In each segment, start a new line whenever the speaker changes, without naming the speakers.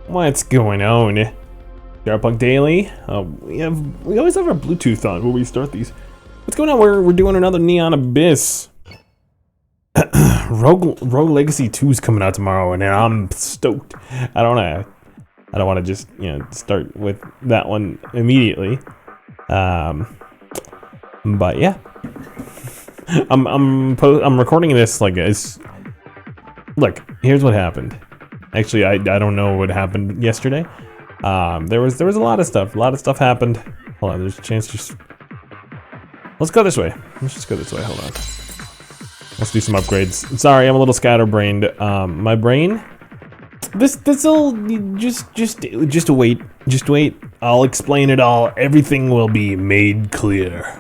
What's going on? GyroPunk Daily. We always have our Bluetooth on when we start these. What's going on? We're doing another Neon Abyss. Rogue Legacy 2 is coming out tomorrow, and I'm stoked. I don't want to just start with that one immediately. But yeah, I'm recording this like it's. Look, here's what happened. Actually, I don't know what happened yesterday. There was a lot of stuff. A lot of stuff happened. Hold on, there's a chance just. Let's go this way. Let's just go this way. Hold on. Let's do some upgrades. Sorry, I'm a little scatterbrained. My brain. This'll just wait. Just wait. I'll explain it all. Everything will be made clear.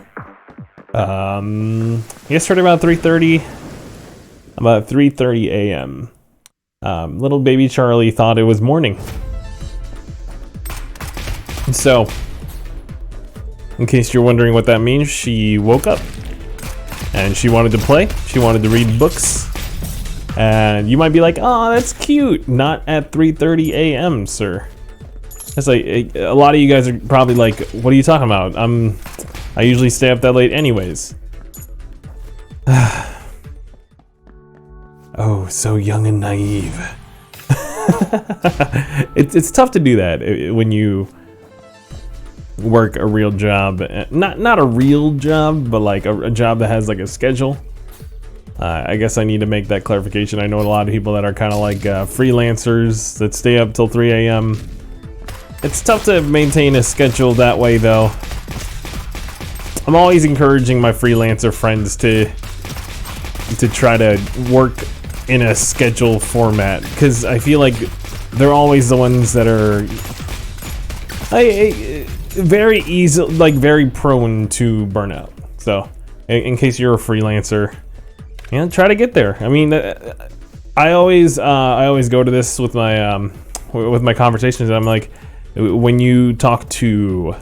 Yesterday about 3:30. About 3:30 a.m. Little baby Charlie thought it was morning. So, in case you're wondering what that means, she woke up and she wanted to play. She wanted to read books. And you might be like, "Oh, that's cute." Not at 3:30 a.m., sir. It's like a lot of you guys are probably like, "What are you talking about?" I usually stay up that late anyways. Oh, so young and naive. It's tough to do that when you work a real job. Not a real job, but like a job that has like a schedule. I guess I need to make that clarification. I know a lot of people that are kind of like freelancers that stay up till 3 a.m. It's tough to maintain a schedule that way, though. I'm always encouraging my freelancer friends to try to work in a schedule format, because I feel like they're always the ones that are very easy, like very prone to burnout. So, in case you're a freelancer, try to get there. I mean, I always go to this with my conversations, and I'm like, when you talk to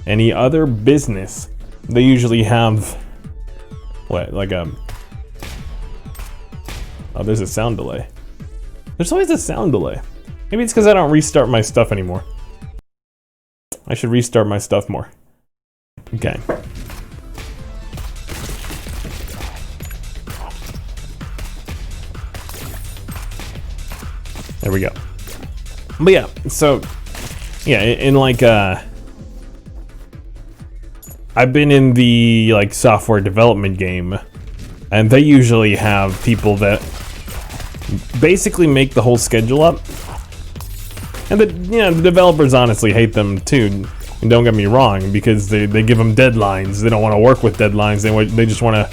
any other business, they usually have oh, there's a sound delay. There's always a sound delay. Maybe it's because I don't restart my stuff anymore. I should restart my stuff more. Okay. There we go. But yeah, so yeah, in like I've been in the like software development game, and they usually have people that basically make the whole schedule up. And the developers honestly hate them too. And don't get me wrong, because they give them deadlines. They don't want to work with deadlines. They just want to,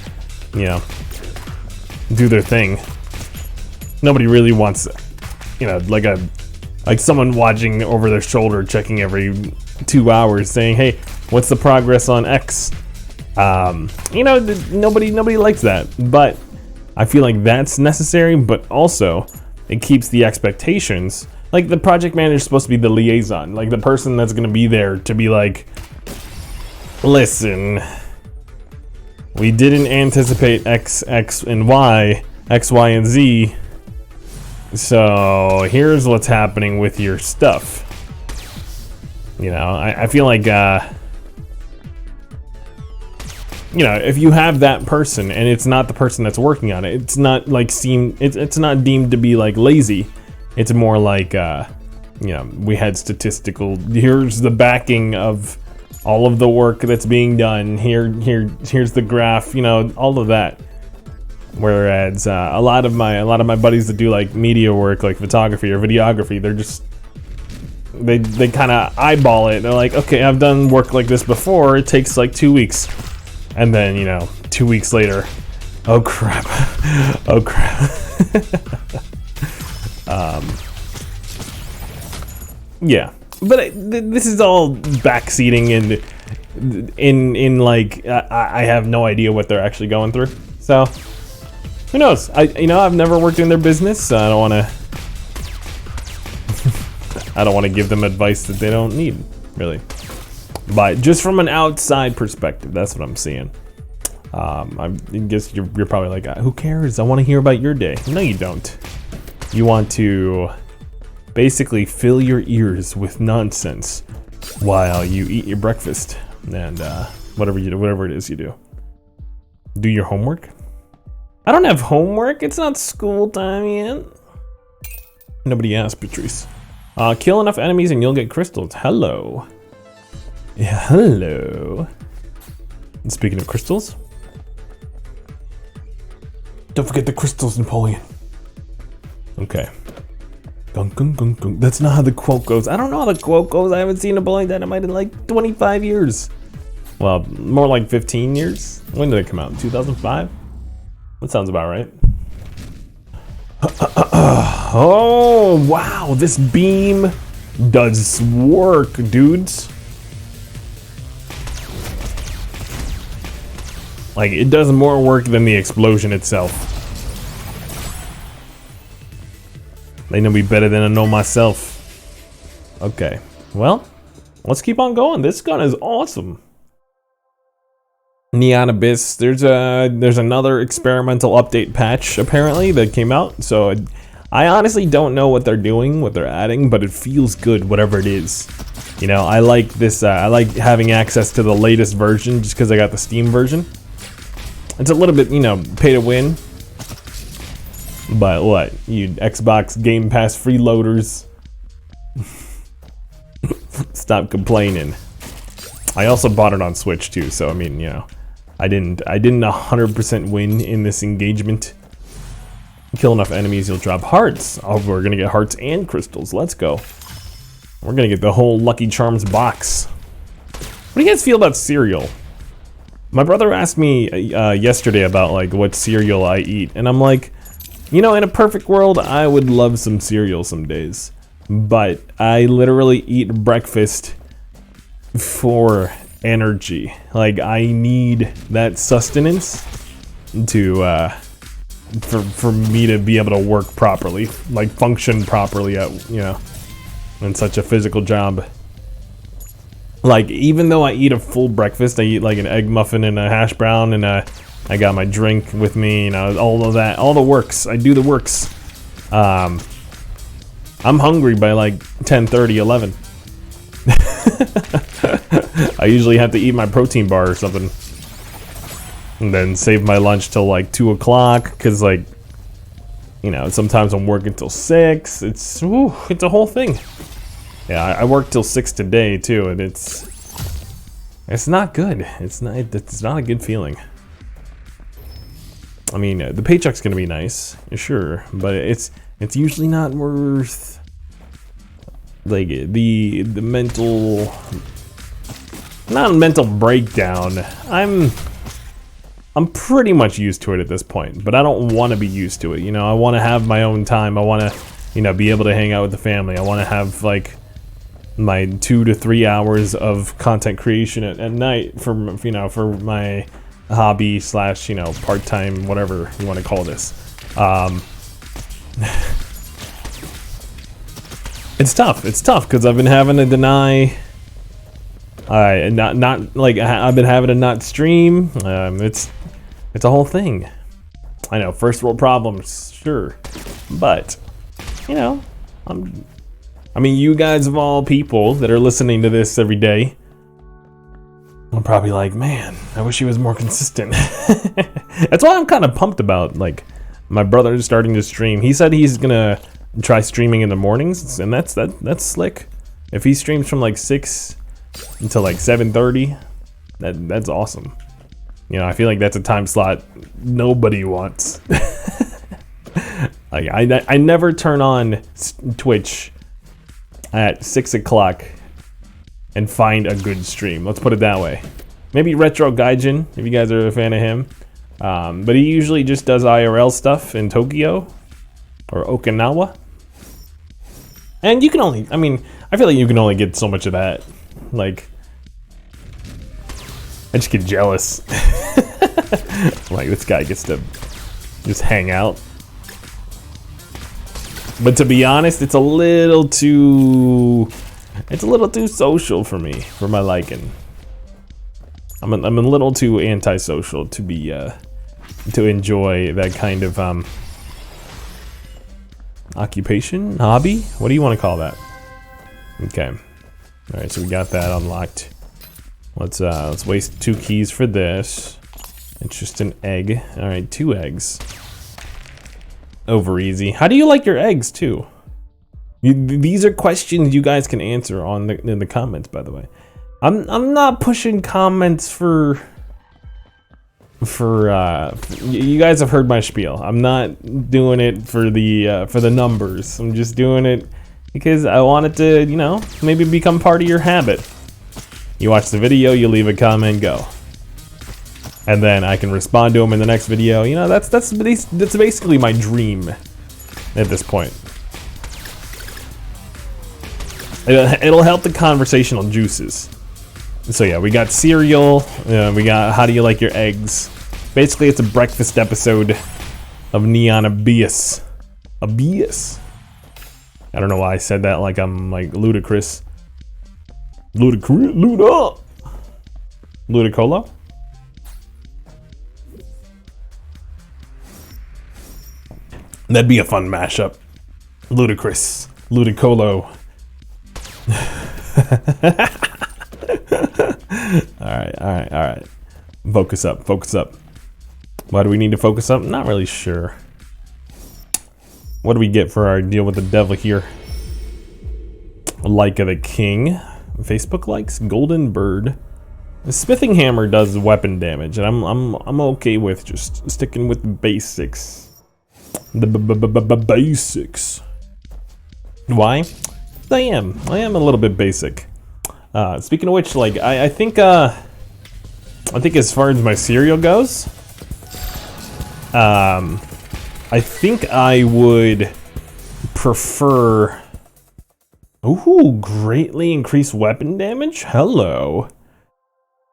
do their thing. Nobody really wants, like someone watching over their shoulder, checking every 2 hours, saying, "Hey, what's the progress on X?" Nobody likes that. But I feel like that's necessary. But also, it keeps the expectations. Like, the project manager is supposed to be the liaison, like the person that's going to be there to be like, "Listen, we didn't anticipate X, and Y, X, Y, and Z. So here's what's happening with your stuff." I feel like, if you have that person and it's not the person that's working on it, it's not like it's not deemed to be like lazy. It's more like, we had statistical. Here's the backing of all of the work that's being done. Here's the graph. All of that. Whereas a lot of my buddies that do like media work, like photography or videography, they're just they kind of eyeball it. They're like, "Okay, I've done work like this before. It takes like 2 weeks," and then 2 weeks later, oh crap, oh crap. Yeah, but this is all backseating, and in like I have no idea what they're actually going through. So who knows? I've never worked in their business, so I don't want to give them advice that they don't need, really. But just from an outside perspective, that's what I'm seeing. I guess you're probably like, "Who cares? I want to hear about your day." No, you don't. You want to basically fill your ears with nonsense while you eat your breakfast and whatever it is you do. Do your homework? I don't have homework. It's not school time yet. Nobody asked, Patrice. Kill enough enemies and you'll get crystals. Hello. Yeah, hello. And speaking of crystals, don't forget the crystals, Napoleon. Okay. Gunk, gunk, gunk, gunk. That's not how the quote goes. I don't know how the quote goes. I haven't seen Napoleon Dynamite in like 25 years. Well, more like 15 years. When did it come out? In 2005? That sounds about right. Oh, wow. This beam does work, dudes. Like, it does more work than the explosion itself. They know me better than I know myself. Okay, well, let's keep on going. This gun is awesome. Neon Abyss, there's another experimental update patch apparently that came out. So I honestly don't know what they're doing, what they're adding, but it feels good, whatever it is. You know, I like this, I like having access to the latest version just because I got the Steam version. It's a little bit, you know, pay to win. But what? You Xbox Game Pass freeloaders. Stop complaining. I also bought it on Switch too, so I mean, you know, I didn't 100% win in this engagement. Kill enough enemies, you'll drop hearts. Oh, we're gonna get hearts and crystals. Let's go. We're gonna get the whole Lucky Charms box. What do you guys feel about cereal? My brother asked me yesterday about like what cereal I eat, and I'm like, you know, in a perfect world, I would love some cereal some days, but I literally eat breakfast for energy. Like, I need that sustenance to for me to be able to work properly, like function properly at, you know, in such a physical job. Like, even though I eat a full breakfast, I eat like an egg muffin and a hash brown, and I got my drink with me, you know, all of that, all the works. I do the works. I'm hungry by like 10:30, 11. I usually have to eat my protein bar or something, and then save my lunch till like 2 o'clock, because, like, you know, sometimes I'm working till 6. It's a whole thing. Yeah, I worked till 6 today too, and it's not good. It's not a good feeling. I mean, the paycheck's gonna be nice, sure, but it's usually not worth like the mental, not mental breakdown. I'm pretty much used to it at this point, but I don't want to be used to it. You know, I want to have my own time. I want to, you know, be able to hang out with the family. I want to have like my 2 to 3 hours of content creation at night for, you know, for my hobby slash, you know, part-time, whatever you want to call this. It's tough because I've been having to deny, I've been having to not stream. It's a whole thing. I know, first world problems, sure, but you know, I mean, you guys of all people that are listening to this every day, I'm probably like, man, I wish he was more consistent. That's why I'm kind of pumped about, like, my brother starting to stream. He said he's gonna try streaming in the mornings, and that's slick. If he streams from like 6 until like 7:30, that's awesome. You know, I feel like that's a time slot nobody wants. Like, I never turn on Twitch at 6 o'clock and find a good stream. Let's put it that way. Maybe Retro Gaijin, if you guys are a fan of him. But he usually just does IRL stuff in Tokyo or Okinawa. And you can only, I mean, I feel like you can only get so much of that. Like, I just get jealous. Like, this guy gets to just hang out. But to be honest, it's a little too social for me, for my liking. I'm a little too antisocial to be to enjoy that kind of Occupation? Hobby? What do you want to call that? Okay. Alright, so we got that unlocked. Let's waste 2 keys for this. It's just an egg. Alright, 2 eggs. Over easy. How do you like your eggs too? These are questions you guys can answer in the comments, by the way. I'm not pushing comments for you guys have heard my spiel. I'm not doing it for the numbers. I'm just doing it because I want it to, you know, maybe become part of your habit. You watch the video, you leave a comment, go. And then I can respond to them in the next video. You know, that's basically my dream at this point. It'll help the conversational juices. So yeah, we got cereal, we got how do you like your eggs. Basically, it's a breakfast episode of Neon Abyss. Abyss. I don't know why I said that like I'm like ludicrous. Ludicolo? That'd be a fun mashup. Ludicrous. Ludicolo. Alright. Focus up. Why do we need to focus up? Not really sure. What do we get for our deal with the devil here? Like of the King. Facebook likes Golden Bird. The smithing hammer does weapon damage, and I'm okay with just sticking with the basics. The basics. Why? I am a little bit basic. Speaking of which, like I think as far as my cereal goes, I think I would prefer. Ooh, greatly increased weapon damage? Hello.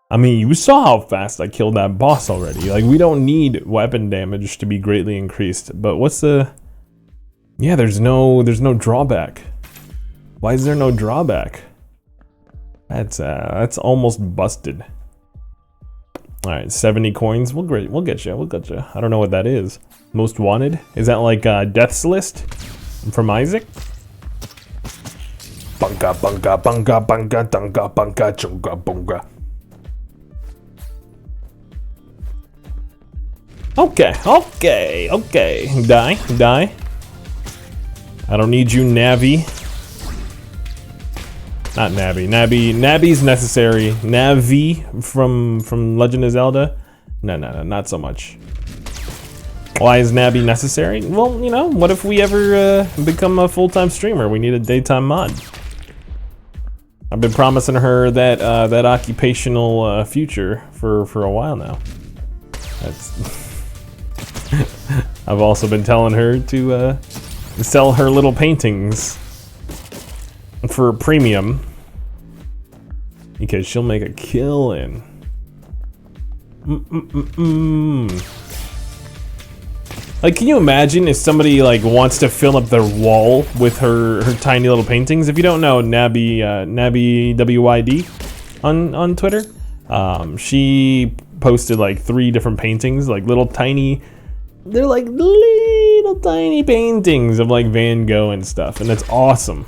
I mean, you saw how fast I killed that boss already. Like, we don't need weapon damage to be greatly increased. But what's the... Yeah, there's no drawback. Why is there no drawback? That's almost busted. Alright, 70 coins. We'll get you. I don't know what that is. Most wanted? Is that like Death's List from Isaac? Bunga, bunga, bunga, bunga, dunga, bunga, chunga, bunga. Okay. Die. I don't need you, Navi. Not Navi. Navi's necessary. Navi from Legend of Zelda? No, not so much. Why is Navi necessary? Well, you know, what if we ever become a full-time streamer? We need a daytime mod. I've been promising her that that occupational future for a while now. I've also been telling her to sell her little paintings for premium because she'll make a killing. Like, can you imagine if somebody like wants to fill up their wall with her tiny little paintings? If you don't know Nabi WYD on Twitter, she posted like 3 different paintings, like little tiny. They're like little tiny paintings of like Van Gogh and stuff, and that's awesome.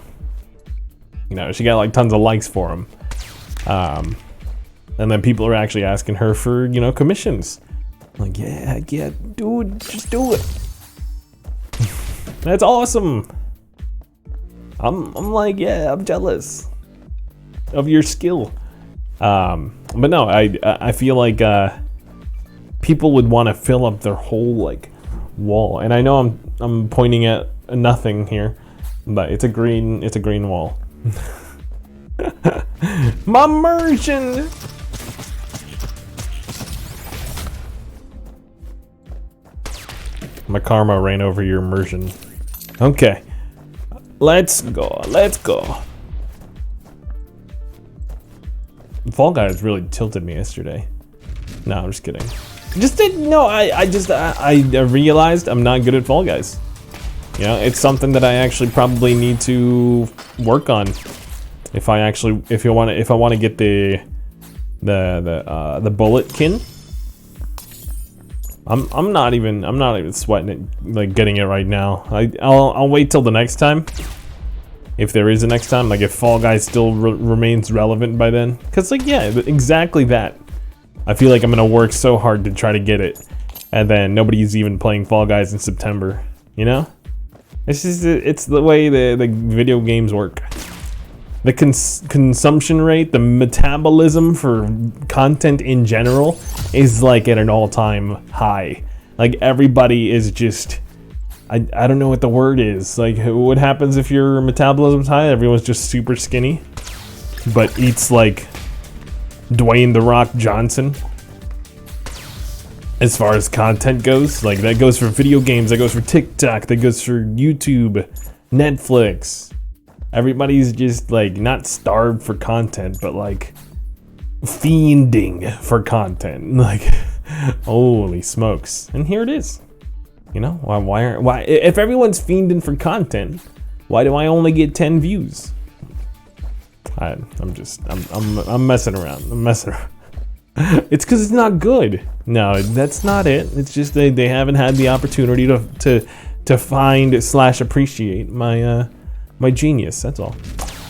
You know, she got like tons of likes for them. And then people are actually asking her for, you know, commissions. I'm like, yeah, dude, just do it. That's awesome. I'm like, yeah, I'm jealous of your skill. But no, I feel like people would want to fill up their whole like wall, and I know I'm pointing at nothing here, but it's a green wall. My immersion. My karma ran over your immersion. Okay, let's go. Fall Guys really tilted me yesterday. No, I'm just kidding. I realized I'm not good at Fall Guys. You know, it's something that I actually probably need to work on. If I want to get the bulletkin. I'm not even sweating it, like getting it right now. I'll wait till the next time. If there is a next time, like if Fall Guys still remains relevant by then. Cause like, yeah, exactly that. I feel like I'm gonna work so hard to try to get it. And then nobody's even playing Fall Guys in September, you know? It's just, it's the way the video games work. The consumption rate, the metabolism for content in general is like at an all-time high. Like everybody is just, I don't know what the word is. Like what happens if your metabolism's high? Everyone's just super skinny, but eats like Dwayne "The Rock" Johnson. As far as content goes, like that goes for video games, that goes for TikTok, that goes for YouTube, Netflix. Everybody's just like not starved for content, but like fiending for content. Like, holy smokes! And here it is. You know, why? If everyone's fiending for content, why do I only get 10 views? I'm messing around. I'm messing around. It's because it's not good. No, that's not it. It's just they haven't had the opportunity to find / appreciate my my genius. That's all.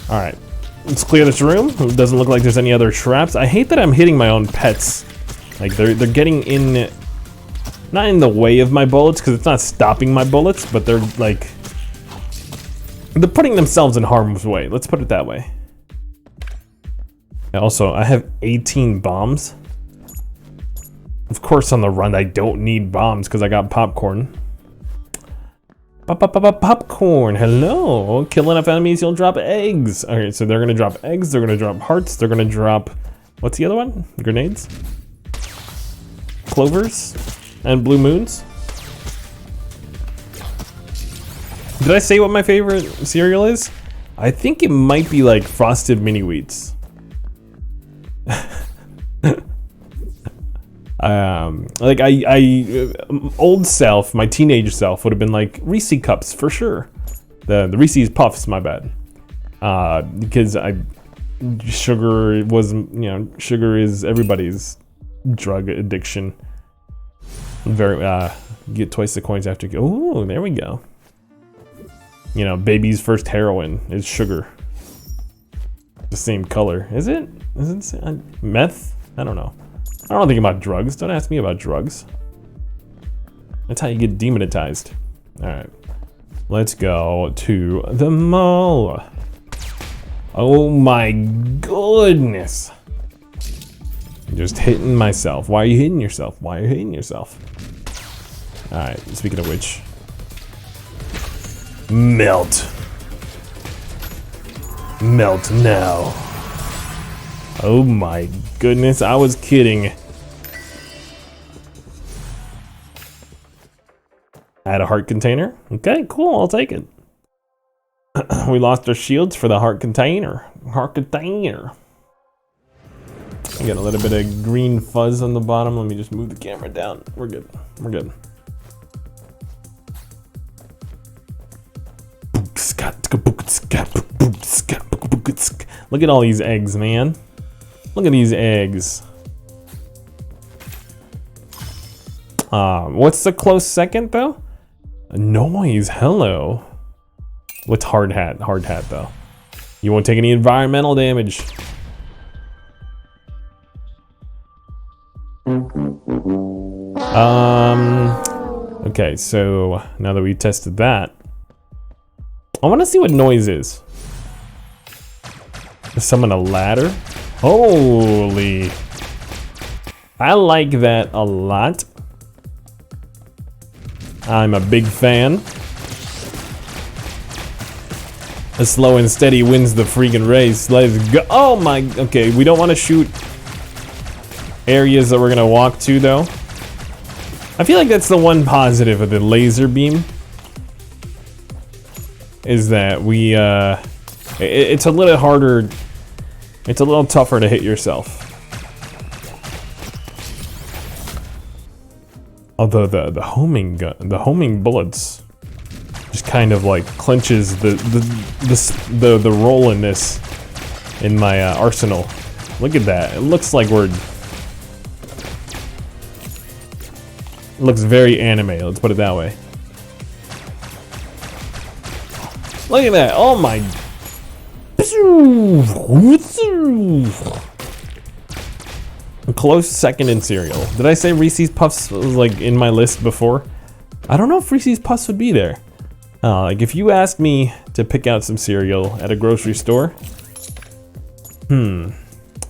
All right, let's clear this room. It doesn't look like there's any other traps. I hate that I'm hitting my own pets. Like they're getting in, not in the way of my bullets because it's not stopping my bullets, but they're putting themselves in harm's way. Let's put it that way. Also, I have 18 bombs. Of course, on the run, I don't need bombs because I got popcorn. Popcorn, hello. Kill enough enemies, you'll drop eggs. Okay, so they're gonna drop eggs, they're gonna drop hearts, they're gonna drop, what's the other one? Grenades? Clovers? And blue moons? Did I say what my favorite cereal is? I think it might be like Frosted Mini Wheats. Like old self, my teenage self would have been like Reese Cups for sure. The Reese's Puffs, my bad. Because sugar was, you know, sugar is everybody's drug addiction. Very, get twice the coins after. Oh, there we go. You know, baby's first heroin is sugar. The same color, is it? Is it meth? I don't know. I don't think about drugs. Don't ask me about drugs. That's how you get demonetized. All right, let's go to the mall. Oh my goodness! I'm just hitting myself. Why are you hitting yourself? Why are you hitting yourself? All right. Speaking of which, melt. Melt now. Oh my goodness, I was kidding. Add a heart container. Okay, cool, I'll take it. We lost our shields for the heart container. Heart container. I got a little bit of green fuzz on the bottom. Let me just move the camera down. We're good. We're good. Look at all these eggs, man. Look at these eggs. What's the close second though? A noise, hello. What's hard hat? Hard hat though. You won't take any environmental damage. Okay, so now that we tested that, I want to see what noise is. Summon a ladder. Holy. I like that a lot. I'm a big fan. A slow and steady wins the freaking race. Let's go. Oh my, okay, we don't want to shoot areas that we're gonna walk to though. I feel like that's the one positive of the laser beam. Is that we, it's a little harder, it's a little tougher to hit yourself. Although the homing gun, the homing bullets just kind of like clenches the rolliness in my arsenal. Look at that. It looks like we're looks very anime, let's put it that way. Look at that, oh my. A close second in cereal. Did I say Reese's Puffs was like in my list before? I don't know if Reese's Puffs would be there. Like if you asked me to pick out some cereal at a grocery store,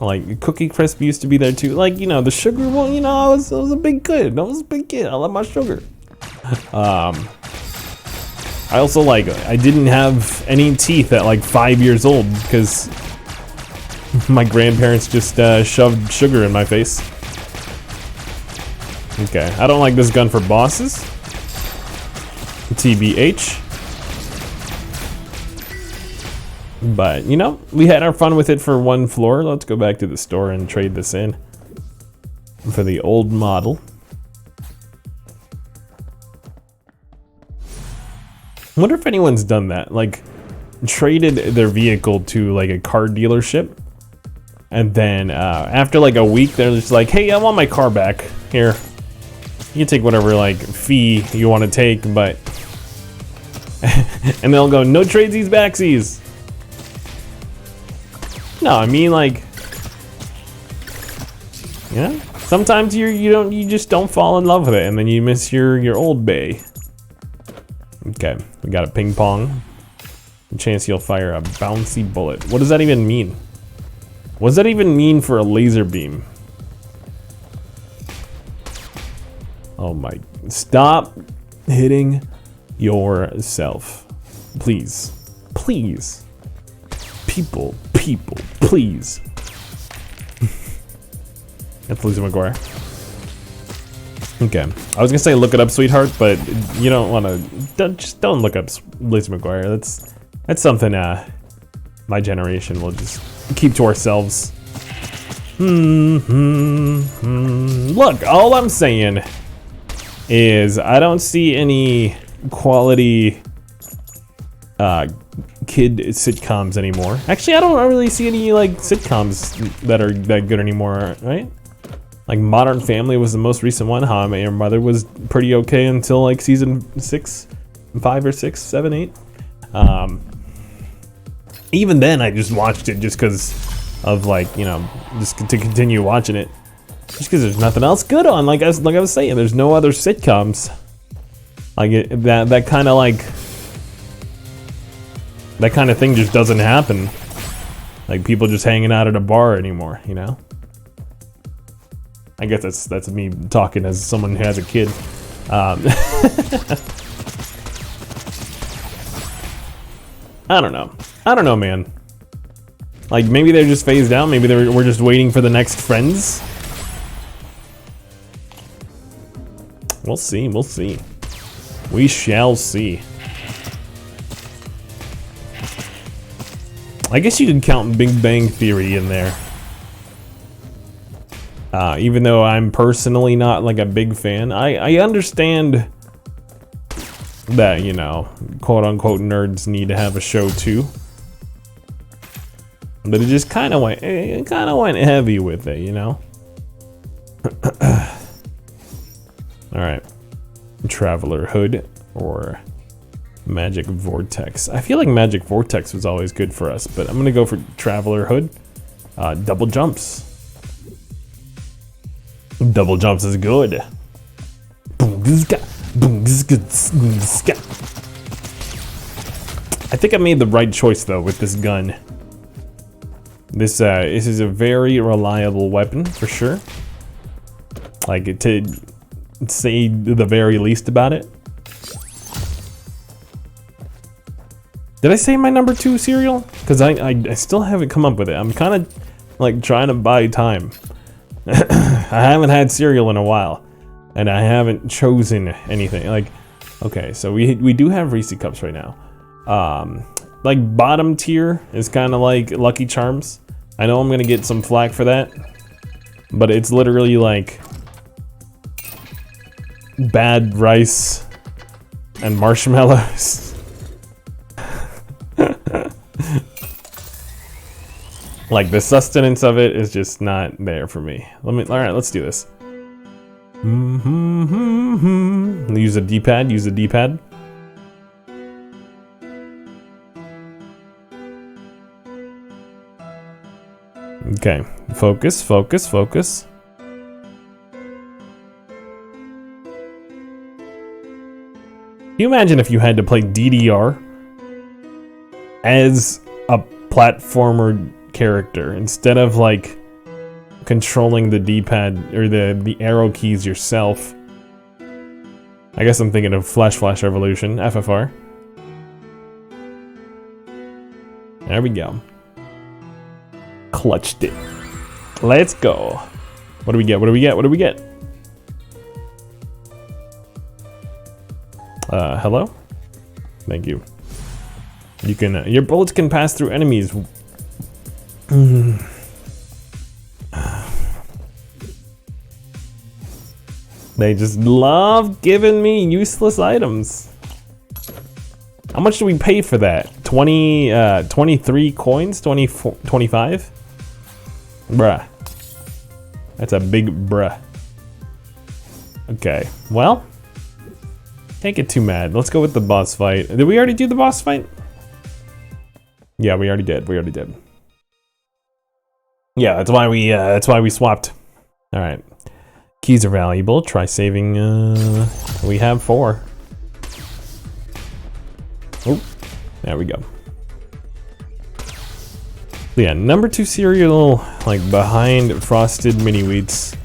like Cookie Crisp used to be there too. Like, you know, the sugar one, you know, I was a big kid. I was a big kid. I love my sugar. I also like, I didn't have any teeth at like 5 years old because my grandparents just shoved sugar in my face. Okay, I don't like this gun for bosses. TBH. But, you know, we had our fun with it for one floor. Let's go back to the store and trade this in for the old model. I wonder if anyone's done that, like traded their vehicle to like a car dealership, and then after like a week they're just like, hey, I want my car back. Here, you can take whatever like fee you want to take, but and they'll go, no tradesies backsies. No, I mean, like, yeah, sometimes you just don't fall in love with it, and then you miss your old bay. Okay, we got a ping pong. A chance you'll fire a bouncy bullet. What does that even mean? What does that even mean for a laser beam? Oh my, stop hitting yourself. Please, please. People, please. That's Lizzie McGuire. Okay, I was gonna say look it up, sweetheart, but you don't want to. Just don't look up Lizzie McGuire. That's something my generation will just keep to ourselves. Look, all I'm saying is I don't see any quality kid sitcoms anymore. Actually, I don't really see any like sitcoms that are that good anymore, right? Like Modern Family was the most recent one. How I Met Your Mother was pretty okay until like season 5 or 6, 7, 8. Even then, I just watched it just because of like, you know, just to continue watching it. Just because there's nothing else good on. Like I was saying, there's no other sitcoms. Like that kind of like. That kind of thing just doesn't happen. Like people just hanging out at a bar anymore, you know? I guess that's me talking as someone who has a kid. I don't know, man. Like maybe they're just phased out. Maybe we're just waiting for the next Friends. We'll see. We'll see. We shall see. I guess you could count Big Bang Theory in there. Even though I'm personally not like a big fan, I understand that, you know, quote unquote nerds need to have a show too. But it just kind of went heavy with it, you know? Alright. Traveler Hood or Magic Vortex. I feel like Magic Vortex was always good for us, but I'm gonna go for Traveler Hood. Double jumps. Double jumps is good. I think I made the right choice though with this gun. This is a very reliable weapon for sure. Like to say the very least about it. Did I say my number 2 cereal? Because I still haven't come up with it. I'm kind of like trying to buy time. I haven't had cereal in a while, and I haven't chosen anything. Like, okay, so we do have Reese's Cups right now. Like bottom tier is kind of like Lucky Charms. I know I'm gonna get some flack for that, but it's literally like bad rice and marshmallows. Like the sustenance of it is just not there for me. All right, let's do this. Use a D-pad, use a D-pad. Okay, focus, focus, focus. Can you imagine if you had to play DDR as a platformer character instead of like controlling the D-pad or the arrow keys yourself? I guess I'm thinking of Flash Revolution, FFR. There we go. Clutched it. Let's go. What do we get? What do we get? What do we get? Hello? Thank you. You can, your bullets can pass through enemies. They just love giving me useless items. How much do we pay for that? 23 coins? 24, 25? Bruh. That's a big bruh. Okay, well. Can't get too mad. Let's go with the boss fight. Did we already do the boss fight? Yeah, we already did. We already did. Yeah, that's why we swapped. All right. Keys are valuable. Try saving. We have 4. Oh, there we go. Yeah, number 2 cereal, like behind Frosted Mini Wheats.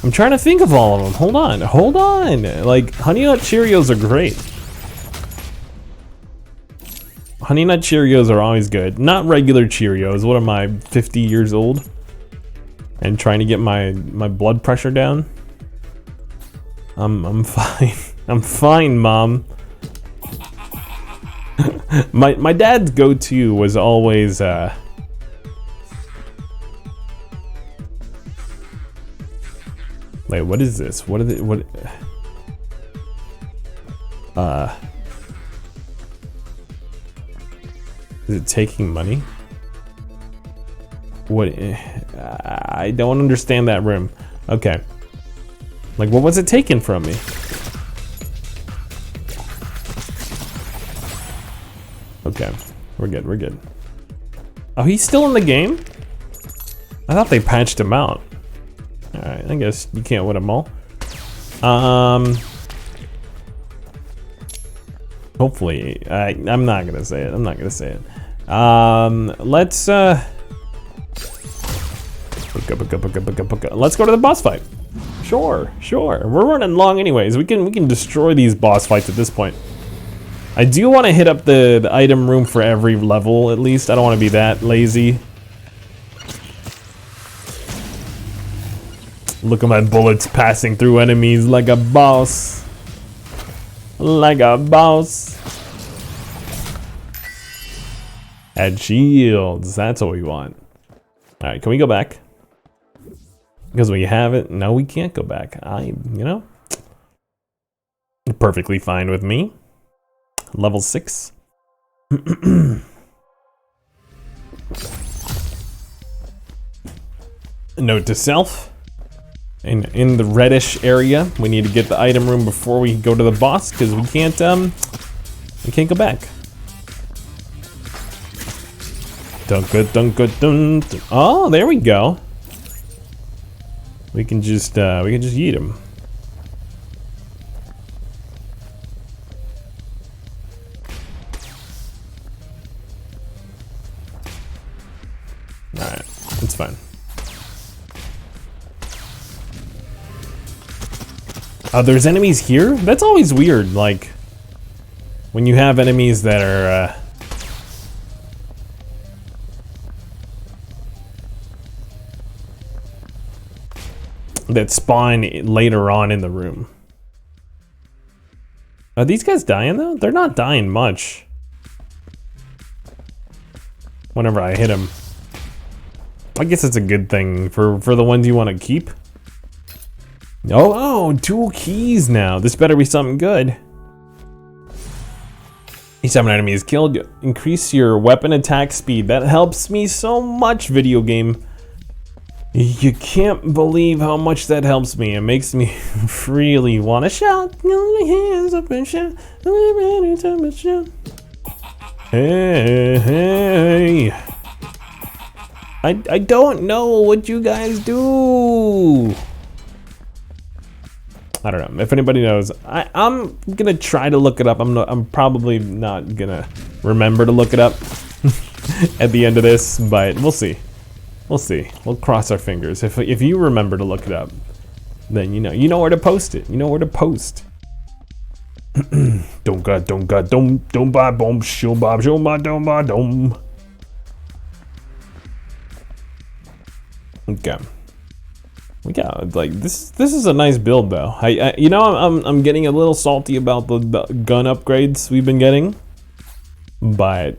I'm trying to think of all of them. Hold on, hold on. Like, Honey Nut Cheerios are great. Honey Nut Cheerios are always good. Not regular Cheerios. What am I, 50 years old? And trying to get my blood pressure down? I'm fine. I'm fine, Mom. my dad's go-to was always wait, what is this? What are they, what? Is it taking money? What? I don't understand that room. Okay. Like, what was it taken from me? Okay, we're good, we're good. Oh, he's still in the game? I thought they patched him out. Alright, I guess you can't win them all. Hopefully, I'm not gonna say it, I'm not gonna say it. Let's, let's go to the boss fight. Sure, sure. We're running long anyways. We can destroy these boss fights at this point. I do want to hit up the item room for every level, at least. I don't want to be that lazy. Look at my bullets passing through enemies like a boss. Like a boss. Add shields. That's what we want. Alright, can we go back? Because we have it. No, we can't go back. You know, perfectly fine with me. Level 6. Note to self. In the reddish area, we need to get the item room before we go to the boss, because we can't go back. Dun. Oh, there we go. We can just yeet him. All right, it's fine. There's enemies here? That's always weird, like, when you have enemies that are, that spawn later on in the room. Are these guys dying, though? They're not dying much. Whenever I hit them. I guess it's a good thing for the ones you want to keep. Oh, 2 keys now. This better be something good. Each time an enemy is killed, increase your weapon attack speed. That helps me so much, video game. You can't believe how much that helps me. It makes me really want to shout. Hands up and shout. Hey, hey. I don't know what you guys do. I don't know. If anybody knows, I'm gonna try to look it up. I'm probably not gonna remember to look it up at the end of this, but we'll see. We'll see. We'll cross our fingers. If you remember to look it up, then you know where to post it. You know where to post. Don't buy bomb show bob show my dom. Okay. We got like this is a nice build though. I you know I'm getting a little salty about the gun upgrades we've been getting, but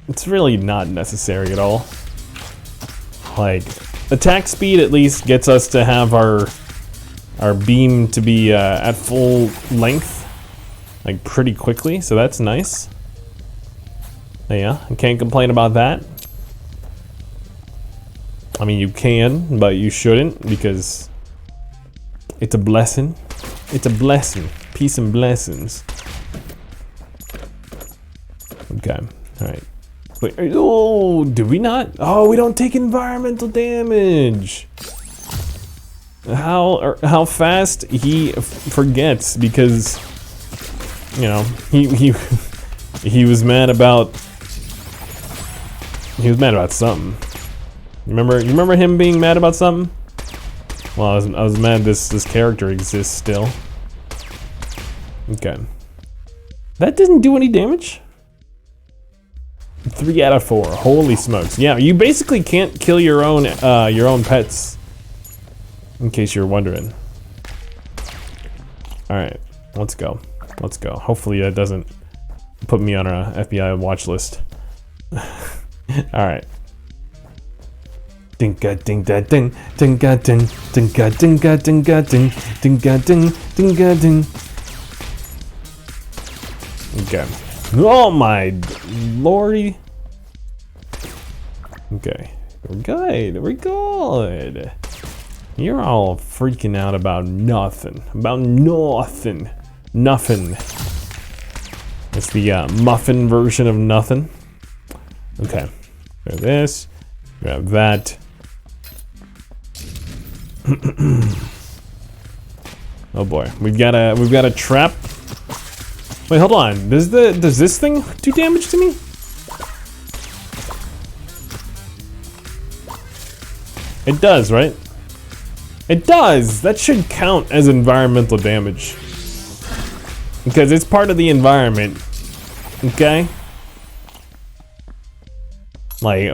it's really not necessary at all. Like attack speed at least gets us to have our beam to be at full length like pretty quickly, so that's nice. Yeah, I can't complain about that. I mean, you can, but you shouldn't because it's a blessing. It's a blessing. Peace and blessings. Okay, all right. Wait, oh, do we not? Oh, we don't take environmental damage. How fast he forgets because, you know, he was mad about something. You remember him being mad about something? Well, I was mad this character exists still. Okay. That didn't do any damage? 3 out of 4. Holy smokes. Yeah, you basically can't kill your own pets. In case you're wondering. Alright, let's go. Let's go. Hopefully that doesn't put me on a FBI watch list. Alright. Dinga dinga ding, dinga ding, dinga dinga dinga ding, dinga ding, dinga ding. Okay. Oh my lordy. Okay. We're good. We're good. You're all freaking out about nothing. About nothing. Nothing. It's the muffin version of nothing. Okay. Grab this. Grab that. Oh boy, we've got a trap. Wait, hold on. Does this thing do damage to me? It does, right? It does. That should count as environmental damage because it's part of the environment. Okay. Like,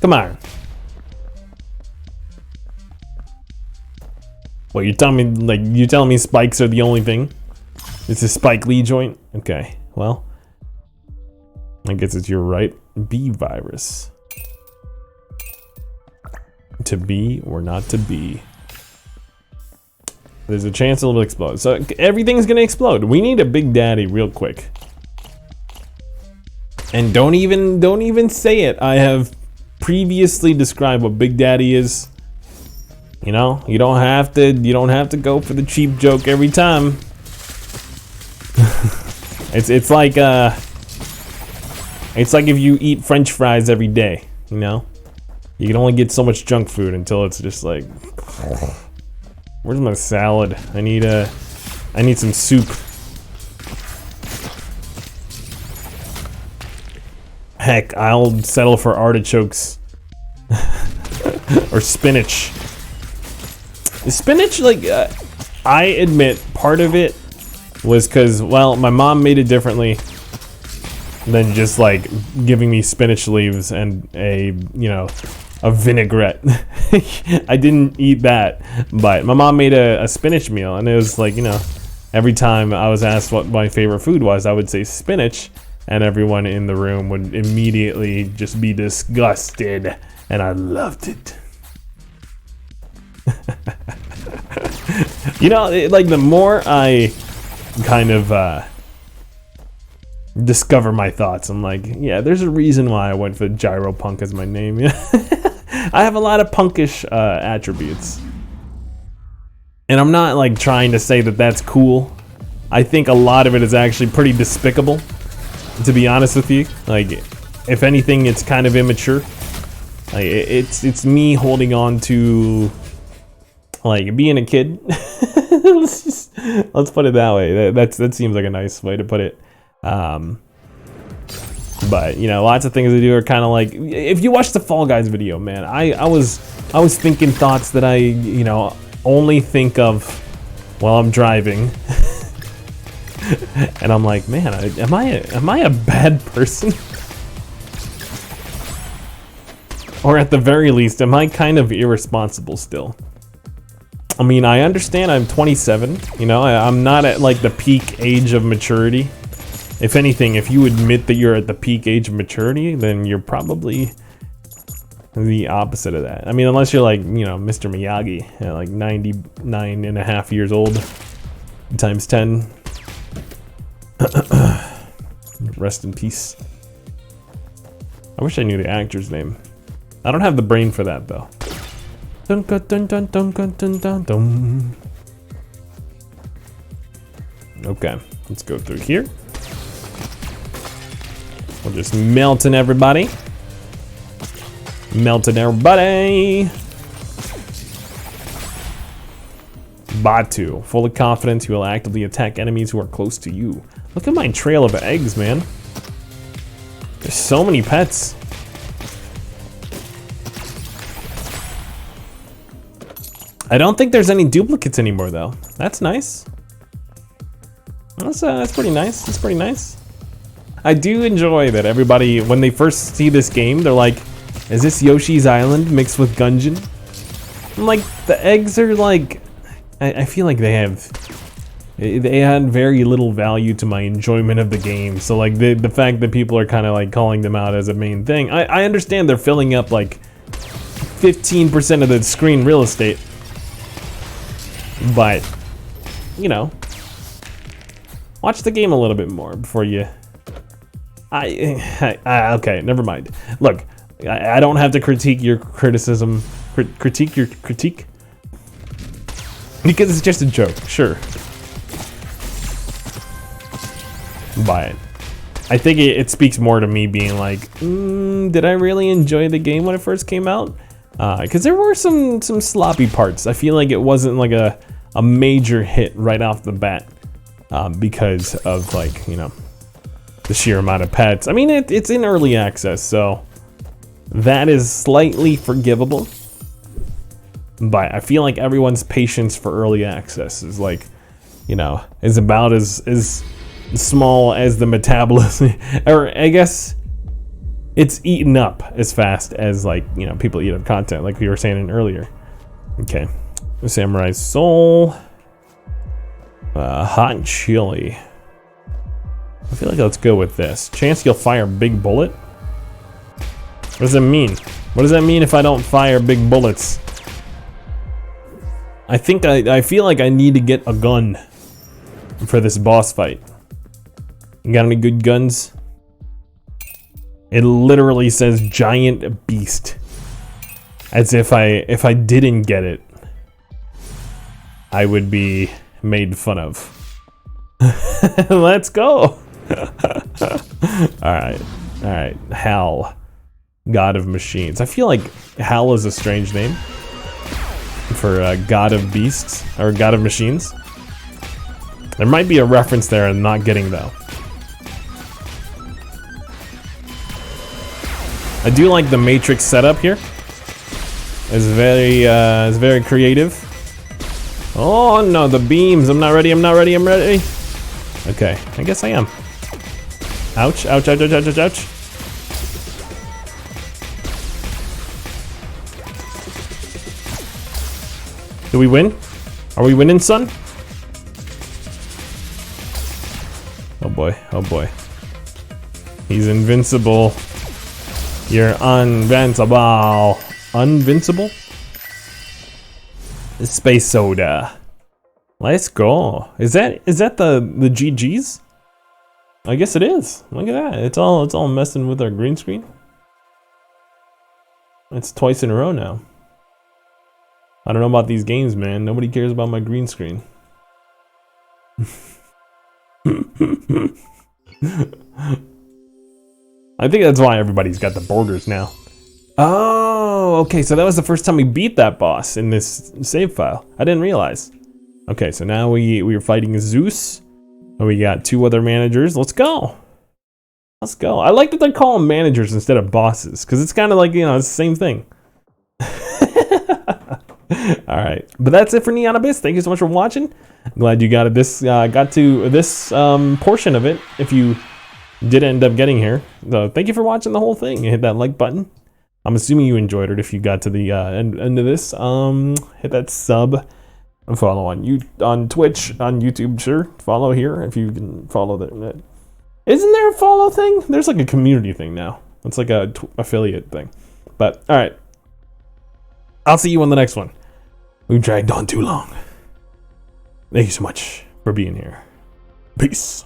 come on. What, you telling me spikes are the only thing? It's a Spike Lee joint? Okay, well, I guess it's your right. Bee virus. To be or not to be. There's a chance it'll explode. So everything's gonna explode. We need a Big Daddy real quick. And don't even say it. I have previously described what Big Daddy is. You know, you don't have to go for the cheap joke every time. it's like if you eat French fries every day, you know? You can only get so much junk food until it's just like, where's my salad? I need some soup. Heck, I'll settle for artichokes. Or spinach. Spinach, like, I admit part of it was because, well, my mom made it differently than just like giving me spinach leaves and a vinaigrette. I didn't eat that, but my mom made a spinach meal, and it was like, every time I was asked what my favorite food was, I would say spinach, and everyone in the room would immediately just be disgusted, and I loved it. Like the more I kind of discover my thoughts, I'm like, yeah, there's a reason why I went for GyroPunk as my name. I have a lot of punkish attributes. And I'm not like trying to say that that's cool. I think a lot of it is actually pretty despicable, to be honest with you. Like, if anything, it's kind of immature. Like, it's me holding on to, like, being a kid. let's put it that way. That seems like a nice way to put it. But you know, lots of things I do are kind of like, if you watch the Fall Guys video, man, I was thinking thoughts that I, you know, only think of while I'm driving. And I'm like, man, am I a bad person? Or at the very least, am I kind of irresponsible still? I mean, I understand I'm 27, you know, I'm not at like the peak age of maturity. If anything, if you admit that you're at the peak age of maturity, then you're probably the opposite of that. I mean, unless you're like, you know, Mr. Miyagi, like 99 and a half years old, times 10. Rest in peace. I wish I knew the actor's name. I don't have the brain for that, though. Dun, dun, dun, dun, dun, dun, dun, dun. Okay, let's go through here. We're just melting everybody. Melting everybody. Batu. Full of confidence, you will actively attack enemies who are close to you. Look at my trail of eggs, man. There's so many pets. I don't think there's any duplicates anymore, though. That's nice. That's pretty nice. That's pretty nice. I do enjoy that everybody, when they first see this game, they're like, is this Yoshi's Island mixed with Gungeon? I'm like, the eggs are like, I feel like they add very little value to my enjoyment of the game. So like the fact that people are kind of like calling them out as a main thing, I understand they're filling up like 15% of the screen real estate. But, you know, watch the game a little bit more before you... okay, never mind. Look, I don't have to critique your criticism, critique your critique, because it's just a joke, sure. But I think it speaks more to me being like, did I really enjoy the game when it first came out? Because there were some sloppy parts. I feel like it wasn't like a major hit right off the bat, because of like, you know, the sheer amount of pets. I mean, it's in early access, so that is slightly forgivable. But I feel like everyone's patience for early access is like, you know, is about as small as the metabolism, or I guess it's eaten up as fast as, like, you know, people eat up content, like we were saying earlier. Okay, Samurai Soul, hot chili. I feel like let's go with this. Chance you'll fire big bullet? What does that mean? What does that mean if I don't fire big bullets? I think I feel like I need to get a gun for this boss fight. You got any good guns? It literally says giant beast. As if I didn't get it, I would be made fun of. Let's go. Alright. Hal. God of Machines. I feel like Hal is a strange name for God of Beasts, or God of Machines. There might be a reference there I'm not getting, though. I do like the Matrix setup here. It's very creative. Oh no, the beams. I'm not ready. Okay, I guess I am. Ouch, ouch, ouch, ouch, ouch, ouch, ouch. Do we win? Are we winning, son? Oh boy, oh boy. He's invincible. You're invincible. Unvincible? Space soda. Let's go. Is that the GGs? I guess it is. Look at that. It's all messing with our green screen. It's twice in a row now. I don't know about these games, man. Nobody cares about my green screen. I think that's why everybody's got the borders now. Oh, okay, so that was the first time we beat that boss in this save file. I didn't realize. Okay, so now we are fighting Zeus. And we got 2 other managers. Let's go. Let's go. I like that they call them managers instead of bosses, because it's kind of like, you know, it's the same thing. All right, but that's it for Neon Abyss. Thank you so much for watching. I'm glad you got to this portion of it. If you did end up getting here, so thank you for watching the whole thing. Hit that like button. I'm assuming you enjoyed it. If you got to the end of this, hit that sub and follow on Twitch, on YouTube. Sure, follow here if you can follow that. Isn't there a follow thing? There's like a community thing now. It's like a affiliate thing. But all right, I'll see you on the next one. We've dragged on too long. Thank you so much for being here. Peace.